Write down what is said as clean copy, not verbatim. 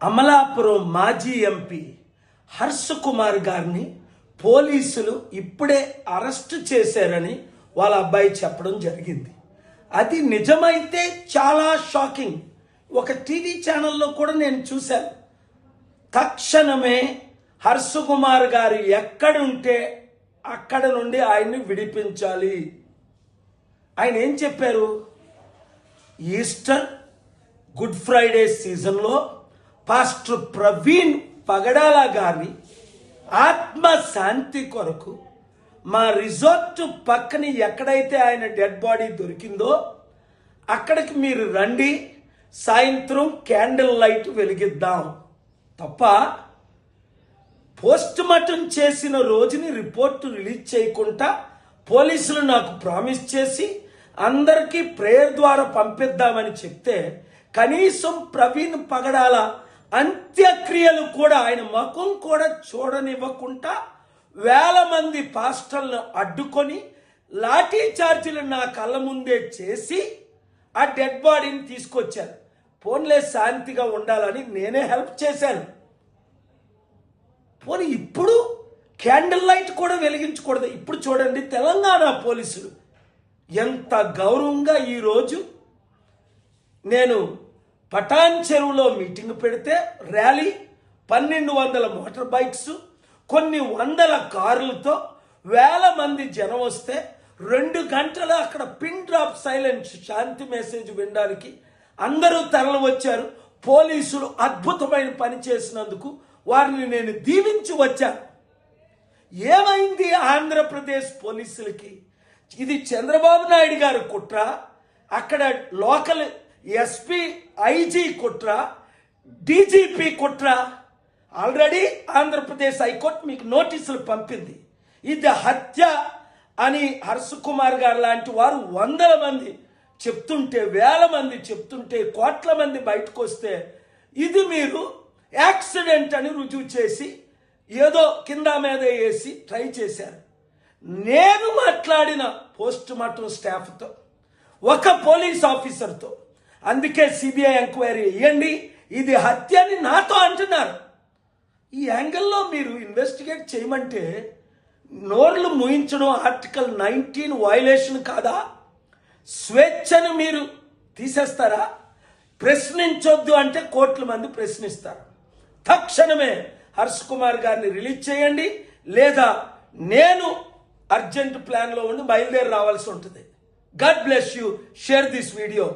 అమలాపురం మాజీ ఎంపీ హర్ష్ కుమార్ గారిని పోలీసులు ఇప్పుడే అరెస్ట్ చేశారని వాళ్ళ అబ్బాయి చెప్పడం జరిగింది. అది నిజమైతే చాలా షాకింగ్. ఒక టీవీ ఛానల్లో కూడా నేను చూశాను. తక్షణమే హర్ష్ కుమార్ గారు ఎక్కడుంటే అక్కడ నుండి ఆయన్ని విడిపించాలి. ఆయన ఏం చెప్పారు? ఈస్టర్, గుడ్ ఫ్రైడే సీజన్లో పాస్టర్ ప్రవీణ్ పగడాల గారి ఆత్మశాంతి కొరకు మా రిసార్ట్ పక్కన ఎక్కడైతే ఆయన డెడ్ బాడీ దొరికిందో అక్కడికి మీరు రండి, సాయంత్రం క్యాండిల్ లైట్ వెలిగిద్దాం. తప్ప పోస్ట్ మార్టం చేసిన రోజుని రిపోర్టు రిలీజ్ చేయకుండా పోలీసులు నాకు ప్రామిస్ చేసి అందరికీ ప్రేయర్ ద్వారా పంపిద్దామని చెప్తే కనీసం ప్రవీణ్ పగడాల అంత్యక్రియలు కూడా ఆయన ముఖం కూడా చూడనివ్వకుండా వేల మంది పాస్టర్లను అడ్డుకొని లాఠీ చార్జీలు నా కళ్ళ ముందే చేసి ఆ డెడ్ బాడీని తీసుకొచ్చారు. పోన్లే శాంతిగా ఉండాలని నేనే హెల్ప్ చేశాను. పోనీ ఇప్పుడు క్యాండిల్ లైట్ కూడా వెలిగించకూడదు. ఇప్పుడు చూడండి, తెలంగాణ పోలీసులు ఎంత గౌరవంగా ఈరోజు నేను పటాన్ చెరువులో మీటింగ్ పెడితే ర్యాలీ 1200 మోటార్ బైక్స్, కొన్ని వందల కార్లతో వేల మంది జనం వస్తే 2 గంటలు అక్కడ పిన్ డ్రాప్ సైలెన్స్ శాంతి మెసేజ్ వినడానికి అందరూ తరలి వచ్చారు. పోలీసులు అద్భుతమైన పని చేసినందుకు వారిని నేను దీవించి వచ్చాను. ఏమైంది ఆంధ్రప్రదేశ్ పోలీసులకి? ఇది చంద్రబాబు నాయుడు గారి కుట్ర, అక్కడ లోకల్ ఎస్పీ ఐజీ కుట్ర, డీజీపీ కుట్ర. ఆల్రెడీ ఆంధ్రప్రదేశ్ హైకోర్టు మీకు నోటీసులు పంపింది. ఇది హత్య అని హర్ష్ కుమార్ గారు లాంటి వారు 100 మంది చెప్తుంటే, వేల మంది చెప్తుంటే, కోట్ల మంది బయటకు వస్తే ఇది మీరు యాక్సిడెంట్ అని రుజువు చేసి ఏదో కింద మీద వేసి ట్రై చేశారు. నేను మాట్లాడిన పోస్ట్ మార్టం స్టాఫ్తో, ఒక పోలీస్ ఆఫీసర్తో, అందుకే సిబిఐ ఎంక్వైరీ వేయండి, ఇది హత్య అని నాతో అంటున్నారు. ఈ యాంగిల్లో మీరు ఇన్వెస్టిగేట్ చేయమంటే నోర్లు మూయించడం ఆర్టికల్ 19 వయలేషన్ కాదా? స్వేచ్ఛను మీరు తీసేస్తారా? ప్రశ్నించొద్దు అంటే కోట్ల మంది ప్రశ్నిస్తారు. తక్షణమే హర్ష్ కుమార్ గారిని రిలీజ్ చేయండి, లేదా నేను అర్జెంట్ ప్లాన్లో ఉండి బయలుదేరి రావాల్సి ఉంటుంది. God bless you. Share this video.